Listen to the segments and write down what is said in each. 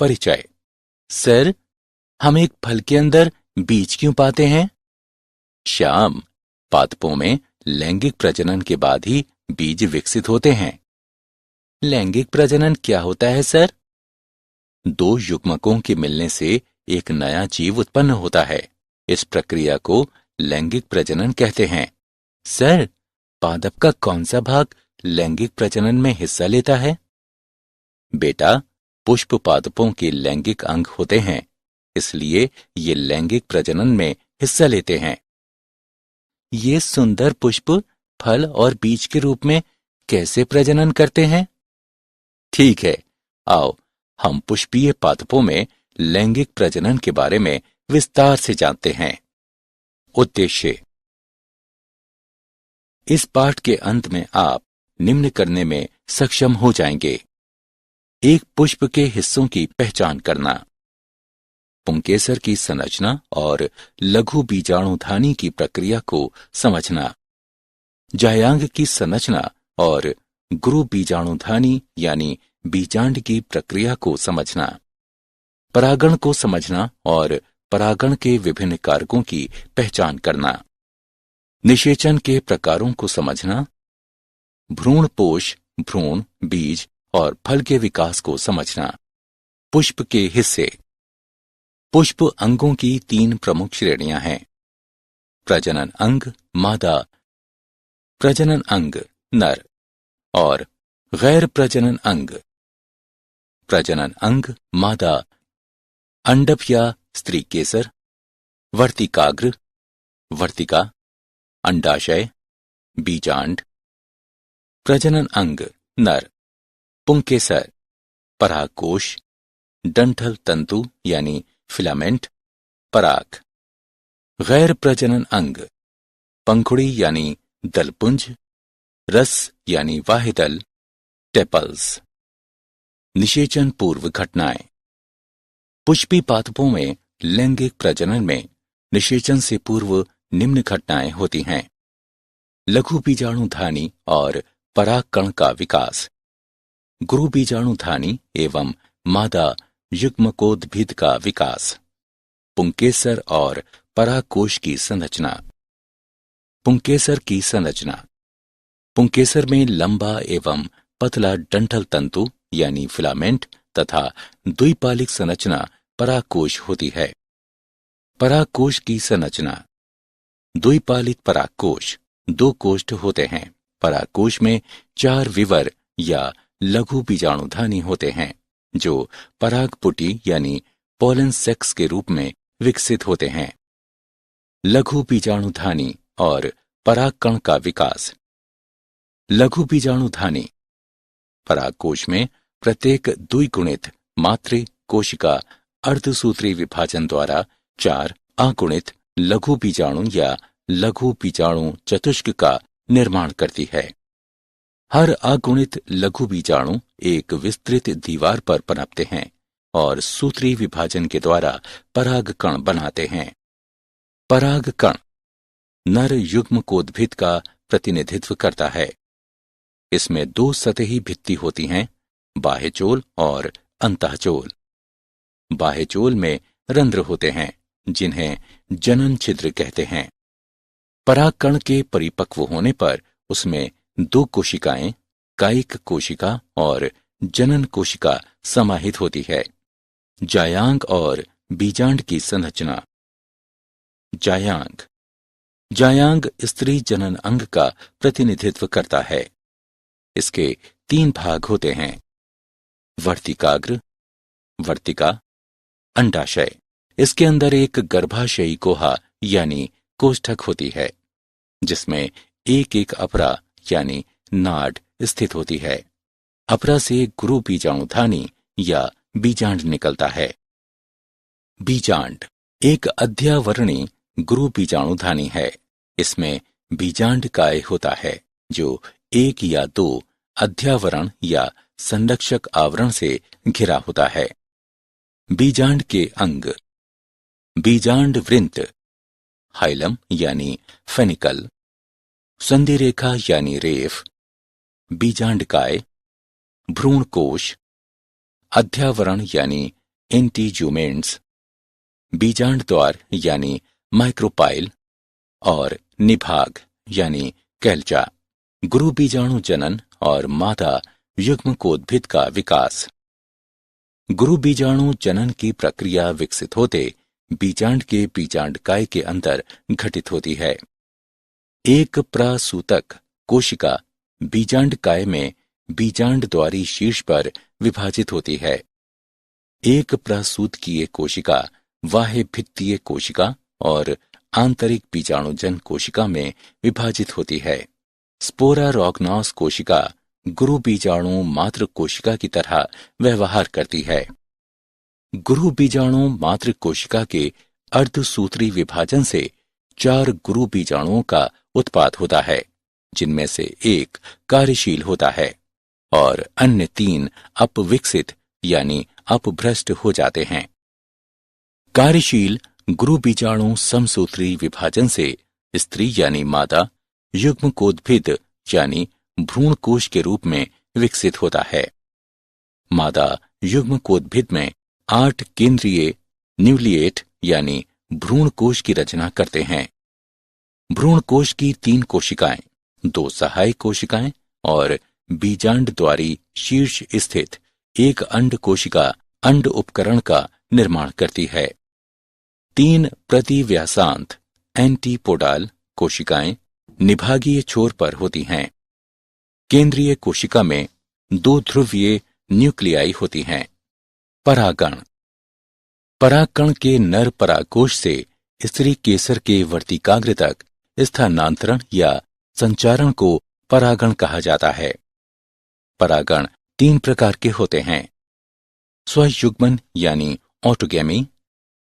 परिचय। सर, हम एक फल के अंदर बीज क्यों पाते हैं? श्याम, पादपों में लैंगिक प्रजनन के बाद ही बीज विकसित होते हैं। लैंगिक प्रजनन क्या होता है सर? दो युग्मकों के मिलने से एक नया जीव उत्पन्न होता है। इस प्रक्रिया को लैंगिक प्रजनन कहते हैं। सर, पादप का कौन सा भाग लैंगिक प्रजनन में हिस्सा लेता है? बेटा, पुष्प पादपों के लैंगिक अंग होते हैं, इसलिए ये लैंगिक प्रजनन में हिस्सा लेते हैं। ये सुंदर पुष्प फल और बीज के रूप में कैसे प्रजनन करते हैं? ठीक है, आओ हम पुष्पीय पादपों में लैंगिक प्रजनन के बारे में विस्तार से जानते हैं। उद्देश्य। इस पाठ के अंत में आप निम्न करने में सक्षम हो जाएंगे। एक पुष्प के हिस्सों की पहचान करना, पुंकेसर की संरचना और लघु बीजाणुधानी की प्रक्रिया को समझना, जायांग की संरचना और गुरु बीजाणुधानी यानी बीजांड की प्रक्रिया को समझना, परागण को समझना और परागण के विभिन्न कारकों की पहचान करना, निषेचन के प्रकारों को समझना, भ्रूणपोष, भ्रूण, बीज और फल के विकास को समझना। पुष्प के हिस्से। पुष्प अंगों की 3 प्रमुख श्रेणियां हैं। प्रजनन अंग मादा, प्रजनन अंग नर और गैर प्रजनन अंग। प्रजनन अंग मादा, अंडप या स्त्री केसर, वर्तिकाग्र, वर्तिका, अंडाशय, बीजांड। प्रजनन अंग नर, पुंकेसर, परागकोश, डंठल तंतु यानी फिलामेंट, पराग। गैर प्रजनन अंग, पंखुड़ी यानी दलपुंज, रस यानी वाहिदल, टेपल्स। निषेचन पूर्व घटनाएं। पुष्पी पादपों में लैंगिक प्रजनन में निषेचन से पूर्व निम्न घटनाएं होती हैं। लघु बीजाणुधानी और परागकण का विकास, गुरु बीजाणुधानी एवं मादा युग्मकोद्भिद का विकास, पुंकेसर और परागकोश की संरचना। पुंकेसर की संरचना। पुंकेसर में लंबा एवं पतला डंठल तंतु यानी फिलामेंट तथा द्विपालिक संरचना परागकोश होती है। परागकोश की संरचना। द्विपालिक परागकोश 2 कोष्ठ होते हैं। परागकोश में 4 विवर या लघु बीजाणुधानी होते हैं जो परागपुटी यानी पोलन सेक्स के रूप में विकसित होते हैं। लघु बीजाणुधानी और परागकण का विकास। लघु बीजाणुधानी। परागकोश में प्रत्येक द्विगुणित मातृ कोशिका अर्धसूत्री विभाजन द्वारा 4 अगुणित लघु बीजाणु या लघु बीजाणु चतुष्क का निर्माण करती है। हर अगुणित लघु बीजाणु एक विस्तृत दीवार पर पनपते हैं और सूत्री विभाजन के द्वारा परागकण बनाते हैं। परागकण नर युग्मकोद्भिद का प्रतिनिधित्व करता है। इसमें 2 सतही भित्ति होती हैं, बाह्यचोल और अंतःचोल। बाह्यचोल में रंध्र होते हैं जिन्हें जनन छिद्र कहते हैं। परागकण के परिपक्व होने पर उसमें 2 कोशिकाएं, कायिक कोशिका और जनन कोशिका समाहित होती है। जायांग और बीजांड की संरचना। जायांग। जायांग स्त्री जनन अंग का प्रतिनिधित्व करता है। इसके 3 भाग होते हैं, वर्तिकाग्र, वर्तिका, अंडाशय। इसके अंदर एक गर्भाशयी कोहा यानी कोष्ठक होती है जिसमें एक अपरा यानी नाड स्थित होती है। अपरा से गुरु बीजाणुधानी या बीजांड निकलता है। बीजांड एक अध्यावरणी गुरु बीजाणुधानी है। इसमें बीजांड काय होता है जो 1 या 2 अध्यावरण या संरक्षक आवरण से घिरा होता है। बीजांड के अंग। बीजांड वृंत, हाइलम यानी फेनिकल, संधि रेखा यानी रेफ, बीजांड काय, भ्रूणकोश, अध्यावरण यानी इंटीज्यूमेंट्स, बीजांड द्वार यानी माइक्रोपाइल और निभाग यानी कैल्चा। गुरु बीजाणु जनन और मादा युग्मकोद्भिद का विकास। गुरु बीजाणु जनन की प्रक्रिया विकसित होते बीजांड के बीजांडकाय के अंदर घटित होती है। एक प्रसूतक कोशिका बीजांडकाय में बीजांड द्वारी शीर्ष पर विभाजित होती है। एक प्रसूतकीय कोशिका बाह्य भित्तीय कोशिका और आंतरिक बीजाणुजन कोशिका में विभाजित होती है। स्पोरारॉग्नोस कोशिका गुरु बीजाणु मातृ कोशिका की तरह व्यवहार करती है। गुरु बीजाणु मातृ कोशिका के अर्धसूत्री विभाजन से 4 गुरु बीजाणुओं का उत्पाद होता है, जिनमें से एक कार्यशील होता है और अन्य 3 अपविकसित यानी अपभ्रष्ट हो जाते हैं। कार्यशील गुरु बीजाणु समसूत्री विभाजन से स्त्री यानी मादा युग्मकोद्भिद यानी भ्रूण कोश के रूप में विकसित होता है। मादा युग्मकोद्भिद में 8 केंद्रीय न्यूक्लिएट यानी भ्रूण कोश की रचना करते हैं। भ्रूण कोश की 3 कोशिकाएं, 2 सहायक कोशिकाएं और बीजांड द्वारी शीर्ष स्थित एक अंड कोशिका अंड उपकरण का निर्माण करती है। 3 प्रतिव्यासांत एंटीपोडाल कोशिकाएं निभागीय छोर पर होती हैं। केंद्रीय कोशिका में 2 ध्रुवीय न्यूक्लियाई होती हैं। परागण। परागकण के नर परागकोश से स्त्री केसर के वर्तिकाग्र तक स्थानांतरण या संचारण को परागण कहा जाता है। परागण 3 प्रकार के होते हैं। स्वयुग्मन यानी ऑटोगैमी,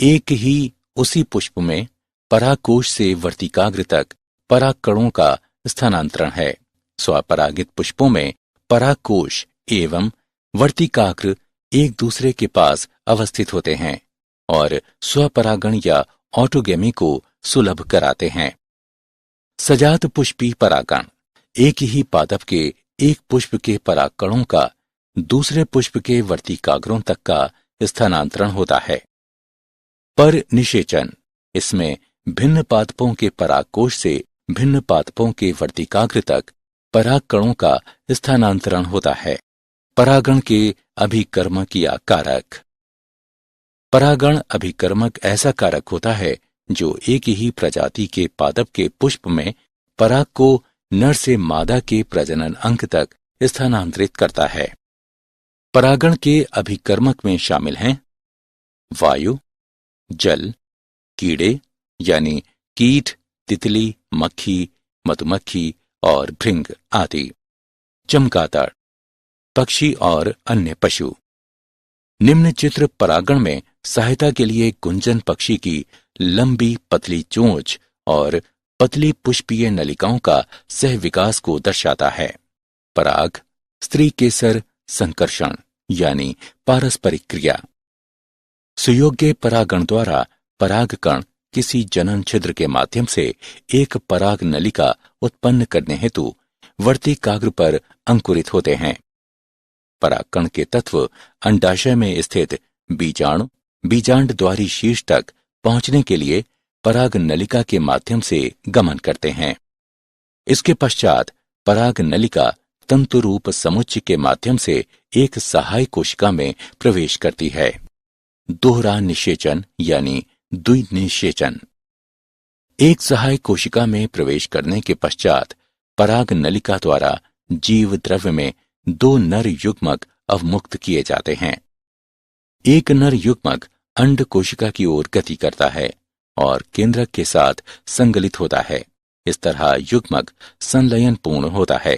एक ही उसी पुष्प में परागकोश से वर्तिकाग्र तक परागकणों का स्थानांतरण है। स्वपरागित पुष्पों में परागकोश एवं वर्तिकाग्र एक दूसरे के पास अवस्थित होते हैं और स्वपरागण या ऑटोगैमी को सुलभ कराते हैं। सजात पुष्पी परागण। एक ही पादप के एक पुष्प के परागकणों का दूसरे पुष्प के वर्तिकाग्रों तक का स्थानांतरण होता है। पर निषेचन। इसमें भिन्न पादपों के परागकोश से भिन्न पादपों के वर्तिकाग्र तक परागकणों का स्थानांतरण होता है। परागण के अभिकर्मक या कारक। परागण अभिकर्मक ऐसा कारक होता है जो एक ही प्रजाति के पादप के पुष्प में पराग को नर से मादा के प्रजनन अंग तक स्थानांतरित करता है। परागण के अभिकर्मक में शामिल हैं वायु, जल, कीड़े यानी कीट, तितली, मक्खी, मधुमक्खी और भृंग आदि। चमगादड़, पक्षी और अन्य पशु। निम्न चित्र परागण में सहायता के लिए गुंजन पक्षी की लंबी पतली चोंच और पतली पुष्पीय नलिकाओं का सह विकास को दर्शाता है। पराग, स्त्री केसर संकर्षण यानी पारस्परिक क्रिया। सुयोग्य परागण द्वारा परागकण किसी जनन छिद्र के माध्यम से एक पराग नलिका उत्पन्न करने हेतु वर्तिकाग्र पर अंकुरित होते हैं। परागकण के तत्व अंडाशय में स्थित बीजाणु बीजांड द्वारी शीर्ष तक पहुंचने के लिए पराग नलिका के माध्यम से गमन करते हैं। इसके पश्चात पराग नलिका तंतु रूप समुच्चय के माध्यम से एक सहायक कोशिका में प्रवेश करती है। दोहरा निषेचन यानी द्विनिषेचन। एक सहायक कोशिका में प्रवेश करने के पश्चात पराग नलिका द्वारा जीव द्रव्य में 2 नर युग्मक अवमुक्त किए जाते हैं। एक नर युग्मक अंड कोशिका की ओर गति करता है और केंद्रक के साथ संगलित होता है। इस तरह युग्मक संलयन पूर्ण होता है।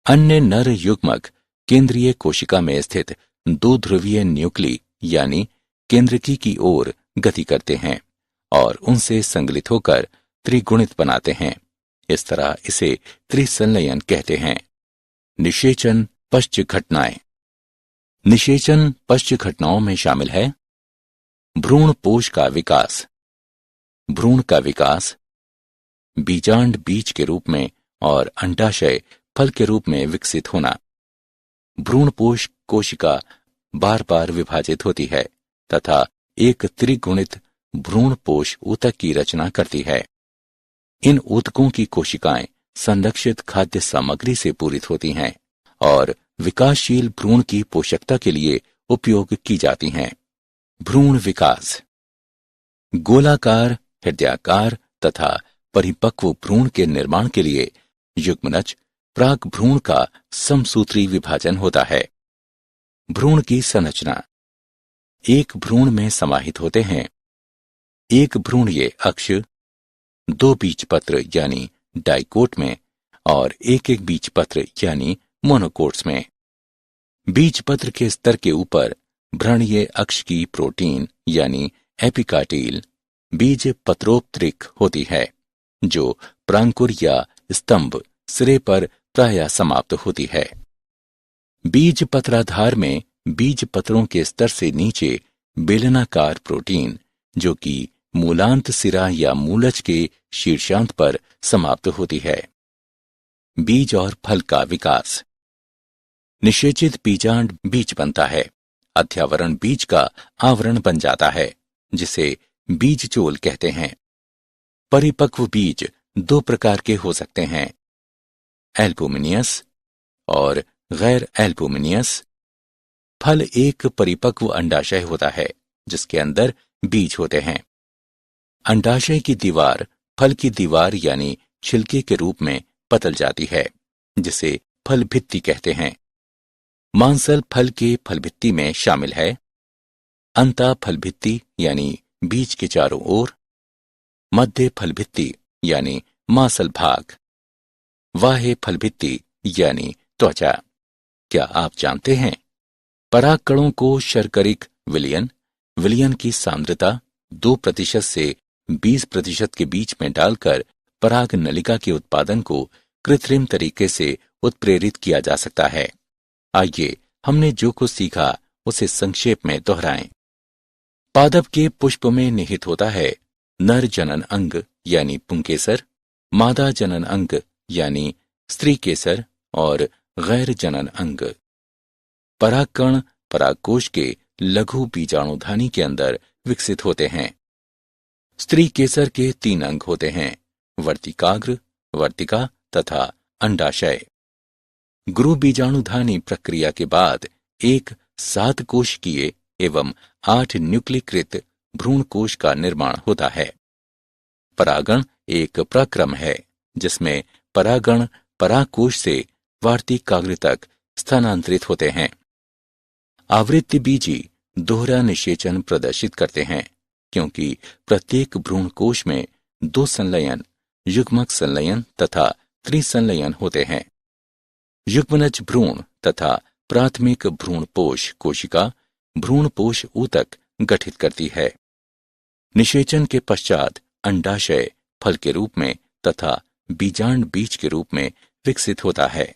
अन्य नर युग्मक केंद्रीय कोशिका में स्थित 2 ध्रुवीय न्यूक्ली यानी केंद्रकी की ओर गति करते हैं और उनसे संगलित होकर त्रिगुणित बनाते हैं। इस तरह इसे त्रिसंलयन कहते हैं। निषेचन पश्च घटनाएं। निषेचन पश्च घटनाओं में शामिल है भ्रूणपोष का विकास, भ्रूण का विकास, बीजांड बीज के रूप में और अंडाशय फल के रूप में विकसित होना। भ्रूणपोष कोशिका बार बार विभाजित होती है तथा एक त्रिगुणित भ्रूणपोष ऊतक की रचना करती है। इन ऊतकों की कोशिकाएं संरक्षित खाद्य सामग्री से पूरित होती हैं और विकासशील भ्रूण की पोषकता के लिए उपयोग की जाती हैं। भ्रूण विकास। गोलाकार, हृदयाकार तथा परिपक्व भ्रूण के निर्माण के लिए युग्मनज प्राक भ्रूण का समसूत्री विभाजन होता है। भ्रूण की संरचना। एक भ्रूण में समाहित होते हैं एक भ्रूणीय अक्ष, 2 बीजपत्र यानी डाइकोट में और एक बीजपत्र यानी मोनोकोट्स में। बीजपत्र के स्तर के ऊपर भ्रूणीय अक्ष की प्रोटीन यानी एपिकार्टिल बीज पत्रोपत्रिक होती है, जो प्रांकुर या स्तंभ सिरे पर प्रायः समाप्त होती है। बीज पत्राधार में बीज पत्रों के स्तर से नीचे बेलनाकार प्रोटीन, जो कि मूलांत सिरा या मूलज के शीर्षांत पर समाप्त होती है। बीज और फल का विकास। निषेचित बीजांड बीज बनता है। अध्यावरण बीज का आवरण बन जाता है, जिसे बीजचोल कहते हैं। परिपक्व बीज 2 प्रकार के हो सकते हैं, एल्बुमिनियस और गैर एल्बुमिनियस। फल एक परिपक्व अंडाशय होता है, जिसके अंदर बीज होते हैं। अंडाशय की दीवार फल की दीवार यानी छिलके के रूप में पतल जाती है, जिसे फल भित्ति कहते हैं। मांसल फल के फल भित्ति में शामिल है अंता फल भित्ति यानी बीज के चारों ओर, मध्य फल भित्ति यानी मांसल भाग, बाह्य फल भित्ति यानी त्वचा। क्या आप जानते हैं परागकणों को शर्करिक विलयन की सांद्रता 2% से 20% के बीच में डालकर पराग नलिका के उत्पादन को कृत्रिम तरीके से उत्प्रेरित किया जा सकता है। आइए हमने जो कुछ सीखा उसे संक्षेप में दोहराएं। पादप के पुष्प में निहित होता है नर जनन अंग यानी पुंकेसर, मादा जनन अंग यानी स्त्री केसर और गैर जनन अंग। परागकण परागकोश के लघु बीजाणुधानी के अंदर विकसित होते हैं। स्त्री केसर के 3 अंग होते हैं, वर्तिकाग्र, वर्तिका तथा अंडाशय। गुरु बीजाणुधानी प्रक्रिया के बाद एक 7 कोशिकीय एवं 8 न्यूक्लीकृत भ्रूणकोश का निर्माण होता है। परागण एक प्रक्रम है, जिसमें परागण परागकोश से वार्तिकाग्र तक स्थानांतरित होते हैं। आवृत्ति बीजी दोहरा निषेचन प्रदर्शित करते हैं, क्योंकि प्रत्येक भ्रूणकोश में 2 संलयन, युग्मक संलयन तथा त्रिसंलयन होते हैं। युग्मनज भ्रूण तथा प्राथमिक भ्रूणपोष कोशिका भ्रूणपोष ऊतक गठित करती है। निषेचन के पश्चात अंडाशय फल के रूप में तथा बीजांड बीज के रूप में विकसित होता है।